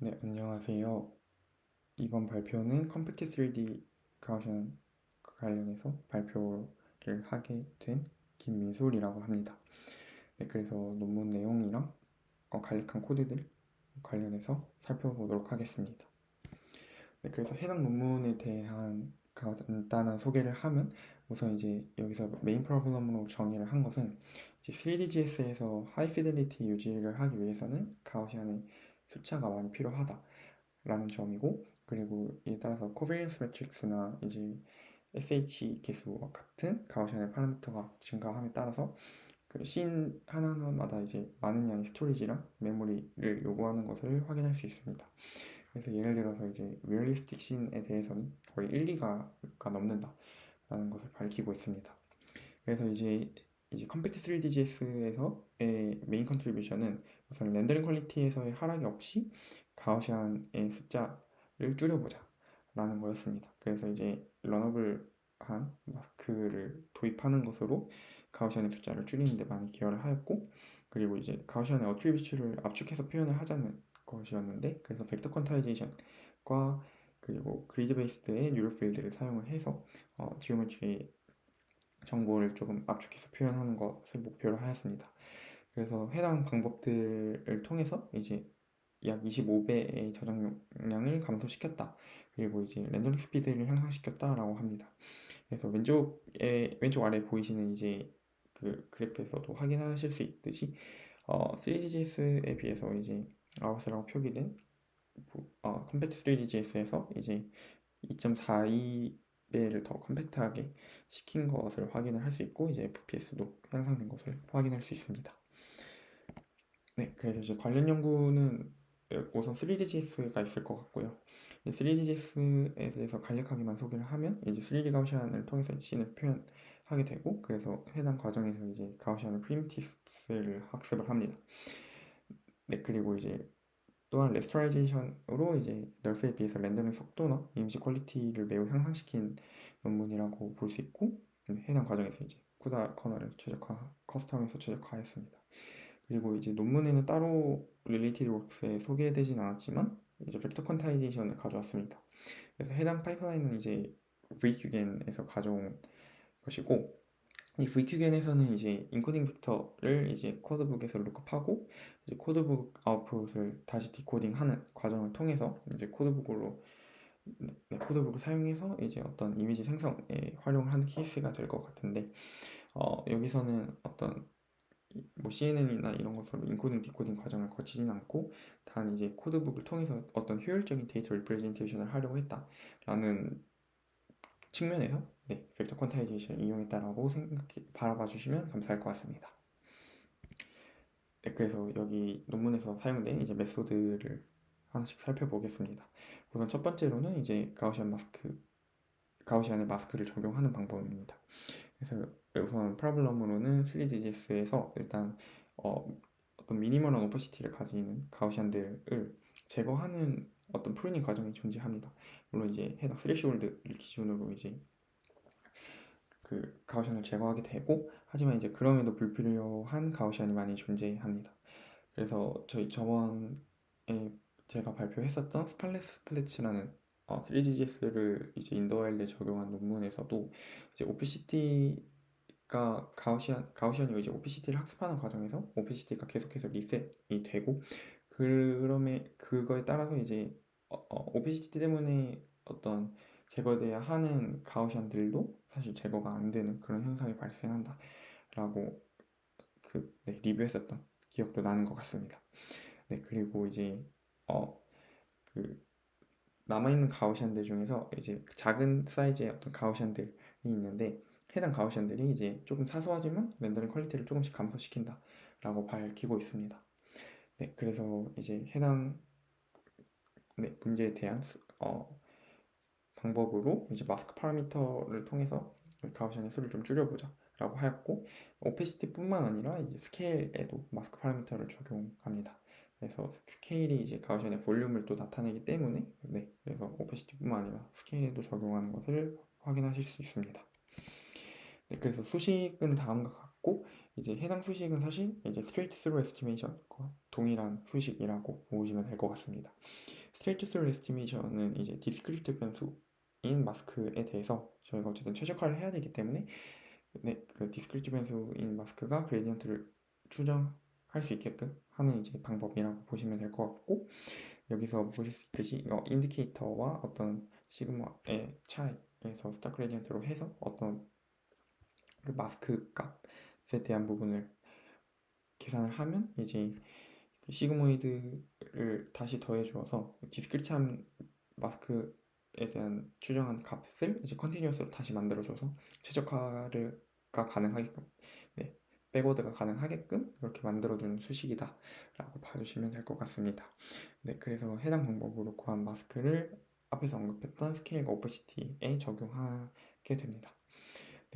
네, 안녕하세요. 이번 발표는 컴팩트 3D 가우션 관련해서 발표를 하게 된 김민솔이라고 합니다. 네, 그래서 논문 내용이랑 간략한 코드들 관련해서 살펴보도록 하겠습니다. 네, 그래서 해당 논문에 대한 간단한 소개를 하면 우선 이제 여기서 메인 프로블럼으로 정의를 한 것은 이제 3DGS에서 하이 피델리티 유지를 하기 위해서는 가우시안의 숫자가 많이 필요하다. 라는 점이고, 그리고 이에 따라서 코베리언스 매트릭스나 이제 SH 개수와 같은 가우시안의 파라미터가 증가함에 따라서 그 씬 하나하나마다 이제 많은 양의 스토리지랑 메모리를 요구하는 것을 확인할 수 있습니다. 그래서 예를 들어서 이제 리얼리스틱 씬에 대해서는 거의 1, 2가가 넘는다 라는 것을 밝히고 있습니다. 그래서 이제 컴팩트 3DGS에서의 메인 컨트리뷰션은 우선 렌더링 퀄리티에서의 하락이 없이 가우시안의 숫자를 줄여보자 라는 거였습니다. 그래서 이제 러너블한 마스크를 도입하는 것으로 가우시안의 숫자를 줄이는 데 많이 기여를 하였고, 그리고 이제 가우시안의 어트리뷰츠를 압축해서 표현을 하자는 것이었는데, 그래서 벡터 퀀타이제이션과 그리고 그리드 베이스드의 뉴럴 필드를 사용을 해서 지오메트리 정보를 조금 압축해서 표현하는 것을 목표로 하였습니다. 그래서 해당 방법들을 통해서 이제 약 25배의 저장량을 감소시켰다. 그리고 이제 렌더링 스피드를 향상시켰다라고 합니다. 그래서 왼쪽 아래 보이시는 이제 그 그래프에서도 확인하실 수 있듯이 3DGS에 비해서 이제 아웃스라고 표기된 컴팩트 3DGS에서 이제 2.42배를 더 컴팩트하게 시킨 것을 확인을 할 수 있고, 이제 FPS도 향상된 것을 확인할 수 있습니다. 네, 그래서 이제 관련 연구는 우선 3DGS가 있을 것 같고요. 3DGS에 대해서 간략하게만 소개를 하면 이제 3D 가우시안을 통해서 씬을 표현하게 되고, 그래서 해당 과정에서 이제 가우시안의 프리미티브스를 학습을 합니다. 네, 그리고 이제 또한 레스토라이제이션으로 이제 널프에 비해서 렌더링 속도나 이미지 퀄리티를 매우 향상시킨 논문이라고 볼 수 있고, 해당 과정에서 이제 쿠다 커널을 커스텀해서 최적화했습니다. 그리고 이제 논문에는 따로 릴레이티드 워크스에 소개되진 않았지만 이제 벡터 퀀타이제이션을 가져왔습니다. 그래서 해당 파이프라인은 이제 VQGN에서 가져온 것이고, 이 VQGN에서는 이제 인코딩 벡터를 이제 코드북에서 룩업하고 이제 코드북 아웃풋을 다시 디코딩하는 과정을 통해서 이제 코드북을 사용해서 이제 어떤 이미지 생성에 활용을 하는 케이스가 될 것 같은데, 여기서는 어떤 뭐 CNN이나 이런 것으로 인코딩 디코딩 과정을 거치진 않고 단 이제 코드북을 통해서 어떤 효율적인 데이터 리프레젠테이션을 하려고 했다라는 측면에서 벡터 퀀타이제이션을 이용했다라고 바라봐 주시면 감사할 것 같습니다. 네, 그래서 여기 논문에서 사용된 이제 메소드를 하나씩 살펴보겠습니다. 우선 첫 번째로는 이제 가우시안의 마스크를 적용하는 방법입니다. 그래서 우선 프로블럼으로는 3DGS에서 일단 어떤 미니멀한 오퍼시티를 가지는 가우시안들을 제거하는 어떤 프루닝 과정이 존재합니다. 물론 이제 해당 스레시홀드를 기준으로 이제 그 가우시안을 제거하게 되고, 하지만 이제 그럼에도 불필요한 가우시안이 많이 존재합니다. 그래서 저번에 제가 발표했었던 스칼렛 플래츠라는 3DGS를 이제 인더와일드에 적용한 논문에서도 이제 오피시티가 가우시안이 이제 오피시티를 학습하는 과정에서 오피시티가 계속해서 리셋이 되고, 그거에 따라서 이제 오피시티 때문에 어떤 제거돼야 하는 가우시안들도 사실 제거가 안 되는 그런 현상이 발생한다라고 리뷰했었던 기억도 나는 것 같습니다. 네, 그리고 이제 그 남아있는 가우시안들 중에서 이제 작은 사이즈의 어떤 가우시안들이 있는데, 해당 가우시안들이 이제 조금 사소하지만 렌더링 퀄리티를 조금씩 감소시킨다라고 밝히고 있습니다. 네, 그래서 이제 해당 문제에 대한 방법으로 이제 마스크 파라미터를 통해서 가우시안의 수를 좀 줄여보자 라고 하였고, 오페시티뿐만 아니라 이제 스케일에도 마스크 파라미터를 적용합니다. 그래서 스케일이 이제 가우시안의 볼륨을 또 나타내기 때문에 그래서 오페시티뿐만 아니라 스케일에도 적용하는 것을 확인하실 수 있습니다. 네, 그래서 수식은 다음과 같고, 이제 해당 수식은 사실 이제 straight through estimation과 동일한 수식이라고 보시면 될 것 같습니다. straight through estimation은 이제 discrete 변수인 마스크에 대해서 저희가 어쨌든 최적화를 해야 되기 때문에 그 discrete 변수인 마스크가 그레디언트를 추정할 수 있게끔 하는 이제 방법이라고 보시면 될 것 같고, 여기서 보실 수 있듯이 인디케이터와 어떤 시그마의 차이에서 스타 그레디언트로 해서 어떤 그 마스크 값에 대한 부분을 계산을 하면 이제 그 시그모이드를 다시 더해 주어서 디스크리트한 마스크에 대한 추정한 값을 이제 컨티뉴어스로 다시 만들어 줘서 최적화가 가능하게끔, 백워드가 가능하게끔 이렇게 만들어 주는 수식이다 라고 봐주시면 될 것 같습니다. 그래서 해당 방법으로 구한 마스크를 앞에서 언급했던 스케일과 오퍼시티에 적용하게 됩니다.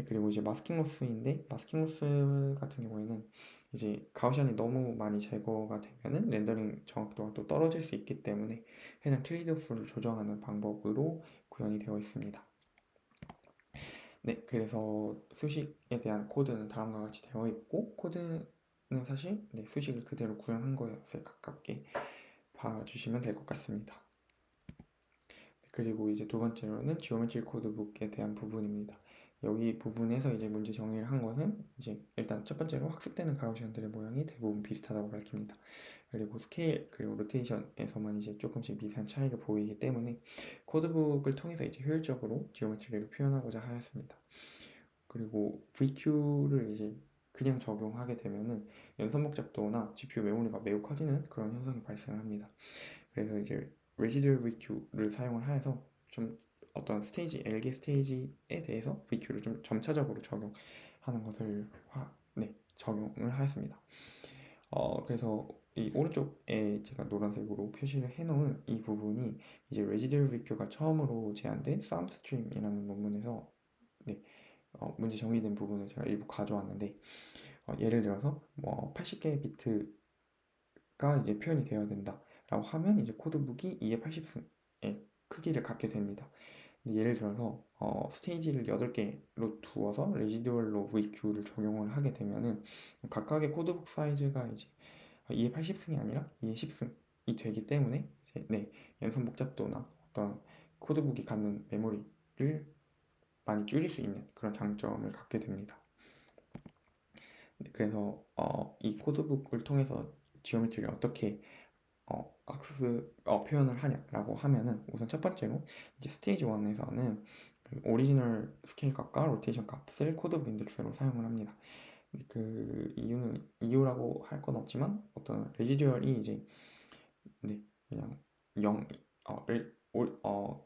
그리고 이제 마스킹 로스인데, 마스킹 로스 같은 경우에는 이제 가우시안이 너무 많이 제거가 되면은 렌더링 정확도가 또 떨어질 수 있기 때문에 해당 트레이드오프를 조정하는 방법으로 구현이 되어 있습니다. 그래서 수식에 대한 코드는 다음과 같이 되어 있고, 코드는 사실 수식을 그대로 구현한 것에 가깝게 봐주시면 될 것 같습니다. 그리고 이제 두 번째로는 지오메트리 코드북에 대한 부분입니다. 여기 부분에서 이제 문제 정리를 한 것은 이제 일단 첫 번째로 학습되는 가우시안들의 모양이 대부분 비슷하다고 밝힙니다. 그리고 스케일 그리고 로테이션에서만 이제 조금씩 미세한 차이가 보이기 때문에 코드북을 통해서 이제 효율적으로 지오메트리를 표현하고자 하였습니다. 그리고 VQ를 이제 그냥 적용하게 되면은 연산 복잡도나 GPU 메모리가 매우 커지는 그런 현상이 발생을 합니다. 그래서 이제 레지듀얼 VQ를 사용을 하여서 좀 어떤 스테이지, LG 스테이지에 대해서 VQ를 좀 점차적으로 적용하는 것을 적용을 하였습니다. 그래서 이 오른쪽에 제가 노란색으로 표시를 해놓은 이 부분이 이제 레지듀얼 VQ가 처음으로 제안된 쌈스트림이라는 논문에서 문제 정의된 부분을 제가 일부 가져왔는데, 예를 들어서 뭐 80개의 비트가 이제 표현이 되어야 된다 라고 하면 이제 코드북이 2의 80승의 크기를 갖게 됩니다. 예를 들어서 스테이지를 8개로 두어서 레지듀얼로 VQ를 적용을 하게 되면은 각각의 코드북 사이즈가 이제 2의 80승이 아니라 2의 10승이 되기 때문에 이제 연산 복잡도나 어떤 코드북이 갖는 메모리를 많이 줄일 수 있는 그런 장점을 갖게 됩니다. 그래서 이 코드북을 통해서 지오메트리를 어떻게 표현을 하냐라고 하면은, 우선 첫 번째로 이제 스테이지 1에서는 그 오리지널 스케일 값과 로테이션 값을 코드북 인덱스로 사용을 합니다. 그 이유라고 할 건 없지만 어떤 레지듀얼이 이제 그냥 0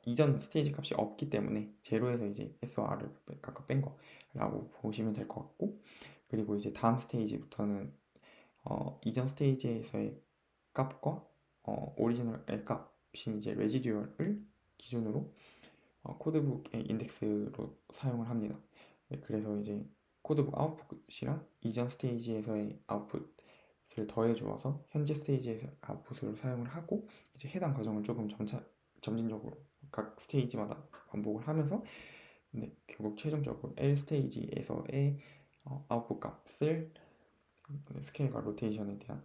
이전 스테이지 값이 없기 때문에 제로에서 이제 SR을 각각 뺀 거라고 보시면 될 것 같고, 그리고 이제 다음 스테이지부터는 이전 스테이지에서의 값과 오리지널의 값이 이제 레지듀얼을 기준으로 코드북의 인덱스로 사용을 합니다. 그래서 이제 코드북 아웃풋이랑 이전 스테이지에서의 아웃풋을 더해 주어서 현재 스테이지에서 아웃풋으로 사용을 하고, 이제 해당 과정을 조금 점진적으로 각 스테이지마다 반복을 하면서 결국 최종적으로 L 스테이지에서의 아웃풋 값을 스케일과 로테이션에 대한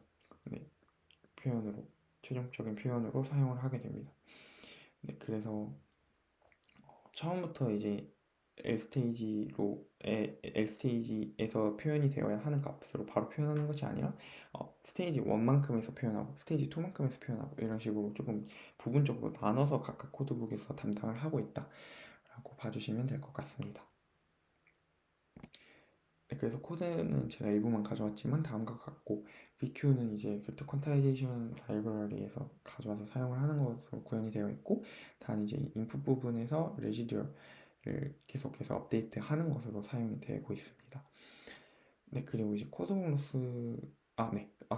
표현으로, 최종적인 표현으로 사용을 하게 됩니다. 그래서 처음부터 이제 L 스테이지에서 표현이 되어야 하는 값으로 바로 표현하는 것이 아니라 스테이지 1만큼에서 표현하고 스테이지 2만큼에서 표현하고 이런 식으로 조금 부분적으로 나눠서 각각 코드북에서 담당을 하고 있다 라고 봐주시면 될 것 같습니다. 그래서 코드는 제가 일부만 가져왔지만 다음과 같고, VQ는 이제 벡터 퀀타이제이션 라이브러리에서 가져와서 사용을 하는 것으로 구현이 되어 있고, 단 이제 인풋 부분에서 레지듀얼을 계속해서 업데이트하는 것으로 사용이 되고 있습니다. 그리고 이제 코드북 로스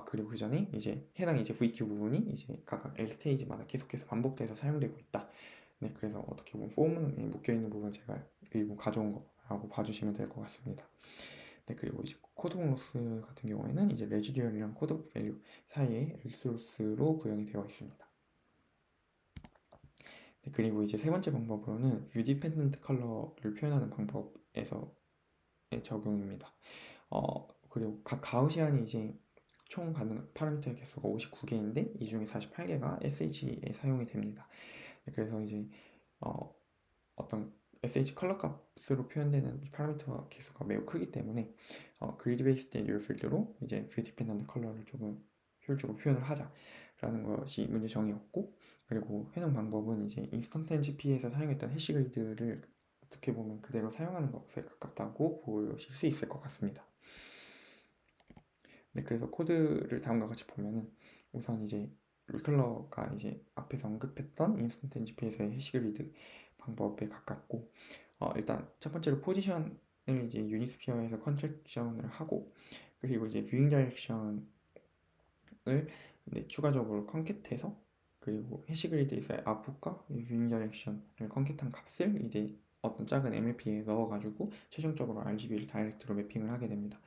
그리고 그 전에 이제 해당 이제 VQ 부분이 이제 각각 L 스테이지마다 계속해서 반복돼서 사용되고 있다. 그래서 어떻게 보면 폼에 묶여 있는 부분 제가 일부 가져온 거라고 봐주시면 될 것 같습니다. 그리고 이제 코드북 로스 같은 경우에는 이제 레지듀얼이랑 코드북 밸류 사이에 리소스로 구현이 되어 있습니다. 그리고 이제 세 번째 방법으로는 뷰 디펜던트 컬러를 표현하는 방법에서의 적용입니다. 그리고 각 가우시안이 이제 총 가능 파라미터의 개수가 59개인데 이 중에 48개가 SH에 사용이 됩니다. 그래서 이제 어, 어떤 SH 컬러 값으로 표현되는 파라미터 개수가 매우 크기 때문에 그리드 베이스드 뉴럴 필드로 이제 뷰 디펜던트 컬러를 조금 효율적으로 표현을 하자라는 것이 문제 정의였고, 그리고 해석 방법은 이제 인스턴트 NGP에서 사용했던 해시 그리드를 어떻게 보면 그대로 사용하는 것에 가깝다고 보실 수 있을 것 같습니다. 네, 그래서 코드를 다음과 같이 보면은 우선 이제 리컬러가 이제 앞에서 언급했던 인스턴트 NGP에서의 해시 그리드 방법에 가깝고, 일단 첫 번째로 포지션을 이제 유니스피어에서 컨트랙션을 하고, 그리고 이제 뷰잉 다이렉션을 추가적으로 컨캣해서, 그리고 해시 그리드에서의 아웃풋과 뷰잉 다이렉션을 컨캣한 값을 이제 어떤 작은 MLP에 넣어가지고 최종적으로 RGB를 다이렉트로 매핑을 하게 됩니다.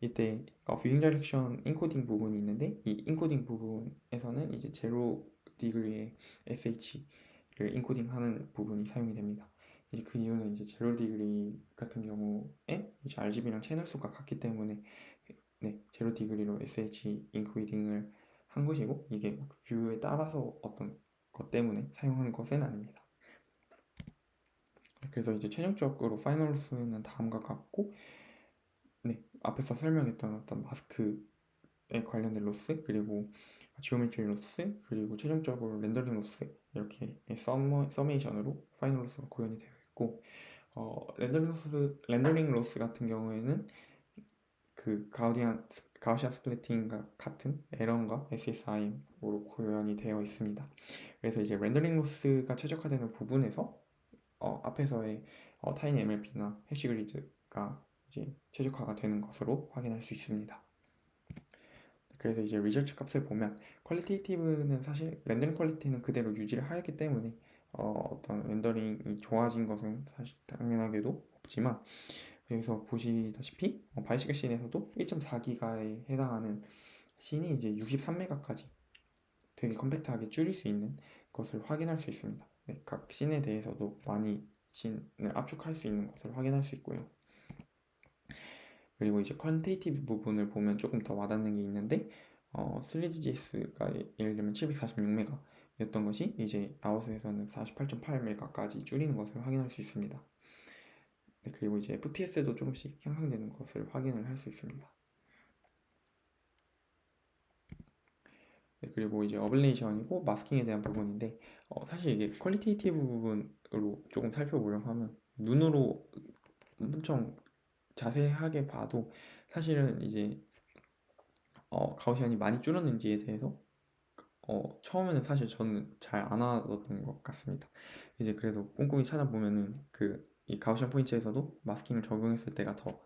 이때 뷰잉 다이렉션 인코딩 부분이 있는데, 이 인코딩 부분에서는 이제 제로 디그리의 SH를 인코딩하는 부분이 사용이 됩니다. 이제 그 이유는 이제 제로 디그리 같은 경우에 이제 RGB랑 채널 수가 같기 때문에 네, 제로 디그리로 SH 인코딩을 한 것이고, 이게 뷰에 따라서 어떤 것 때문에 사용하는 것은 아닙니다. 그래서 이제 최종적으로 파이널 로스는 다음과 같고, 네, 앞에서 설명했던 어떤 마스크에 관련된 로스, 그리고 지오메트리 로스, 그리고 최종적으로 렌더링 로스, 이렇게 서메이션으로 파이널 로스가 구현이 되어 있고, 렌더링 로스 같은 경우에는 그 가우시안 스플래팅과 같은 에런과 SSIM으로 구현이 되어 있습니다. 그래서 이제 렌더링 로스가 최적화되는 부분에서 앞에서의 타이니 MLP나 해시 그리드가 이제 최적화가 되는 것으로 확인할 수 있습니다. 그래서 이제 리저치 값을 보면 퀄리테이티브는 사실 렌더링 퀄리티는 그대로 유지를 하였기 때문에 어떤 렌더링이 좋아진 것은 사실 당연하게도 없지만, 여기서 보시다시피 바이시클 씬에서도 1.4기가에 해당하는 씬이 이제 63메가까지 되게 컴팩트하게 줄일 수 있는 것을 확인할 수 있습니다. 네, 각 씬에 대해서도 많이 씬을 압축할 수 있는 것을 확인할 수 있고요. 그리고 이제 퀀테이티브 부분을 보면 조금 더 와닿는 게 있는데, 3DGS가 예를 들면 746메가 였던 것이 이제 아웃에서는 48.8메가까지 줄이는 것을 확인할 수 있습니다. 네, 그리고 이제 FPS도 조금씩 향상되는 것을 확인을 할 수 있습니다. 네, 그리고 이제 어블레이션이고 마스킹에 대한 부분인데, 사실 이게 퀄리테이티브 부분으로 조금 살펴보려고 하면 눈으로 엄청 자세하게 봐도 사실은 이제 가우시안이 많이 줄었는지에 대해서 처음에는 사실 저는 잘 안 와뒀던 것 같습니다. 이제 그래도 꼼꼼히 찾아보면은 이 가우시안 포인트에서도 마스킹을 적용했을 때가 더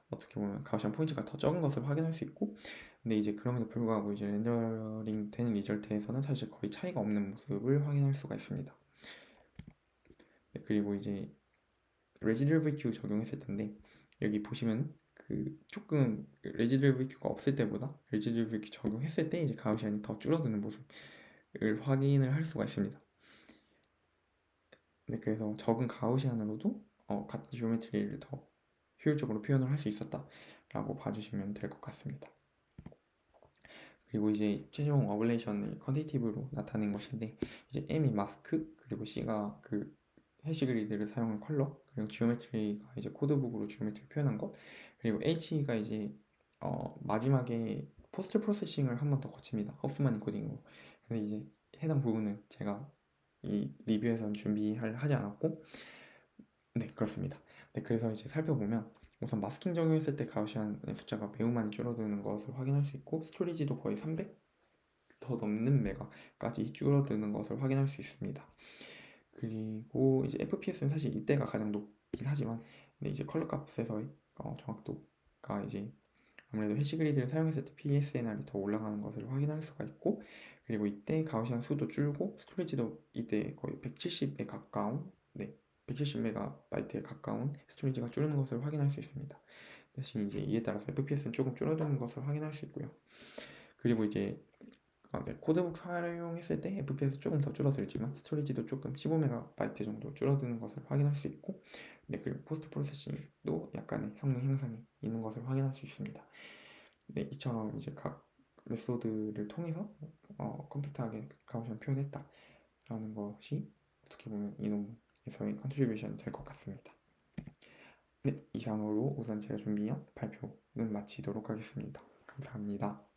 어떻게 보면 가우시안 포인트가 더 적은 것을 확인할 수 있고, 근데 이제 그럼에도 불구하고 이제 렌더링 되는 리절트에서는 사실 거의 차이가 없는 모습을 확인할 수가 있습니다. 네, 그리고 이제 레지드얼 VQ 적용했을 텐데, 여기 보시면 조금 레지드얼 VQ가 없을 때보다 레지드얼 VQ 적용했을 때 이제 가우시안이 더 줄어드는 모습을 확인을 할 수가 있습니다. 네, 그래서 적은 가우시안으로도 같은 지오메트리를 더 효율적으로 표현을 할 수 있었다라고 봐주시면 될 것 같습니다. 그리고 이제 최종 어블레이션을 컨테이티브로 나타낸 것인데, 이제 M이 마스크, 그리고 C가 해시 그리드를 사용한 컬러, 그리고 지오메트리가 이제 코드북으로 지오메트리 표현한 것, 그리고 H가 이제 마지막에 포스트 프로세싱을 한 번 더 거칩니다. 허프만 인코딩으로. 근데 이제 해당 부분은 제가 이 리뷰에서는 하지 않았고, 네, 그렇습니다. 네, 그래서 이제 살펴보면 우선 마스킹 적용했을 때 가우시안의 숫자가 매우 많이 줄어드는 것을 확인할 수 있고, 스토리지도 거의 300 더 넘는 메가까지 줄어드는 것을 확인할 수 있습니다. 그리고 이제 FPS는 사실 이때가 가장 높긴 하지만, 근데 이제 컬러 값에서의 정확도가 이제 아무래도 해시 그리드를 사용했을 때 PSNR이 더 올라가는 것을 확인할 수가 있고, 그리고 이때 가우시안 수도 줄고 스토리지도 이때 거의 170에 가까운, 네, 170MB에 가까운 스토리지가 줄는 것을 확인할 수 있습니다. 대신 이제 이에 따라서 FPS는 조금 줄어드는 것을 확인할 수 있고요. 그리고 이제 네, 코드북 사용했을 때 FPS 조금 더 줄어들지만 스토리지도 조금 15MB 정도 줄어드는 것을 확인할 수 있고, 네, 그리고 포스트 프로세싱도 약간의 성능 향상이 있는 것을 확인할 수 있습니다. 네, 이처럼 이제 각 메소드를 통해서 컴팩트하게 가우시안 표현했다라는 것이 어떻게 보면 이 논문에서의 컨트리뷰션이 될 것 같습니다. 네, 이상으로 우선 제가 준비한 발표는 마치도록 하겠습니다. 감사합니다.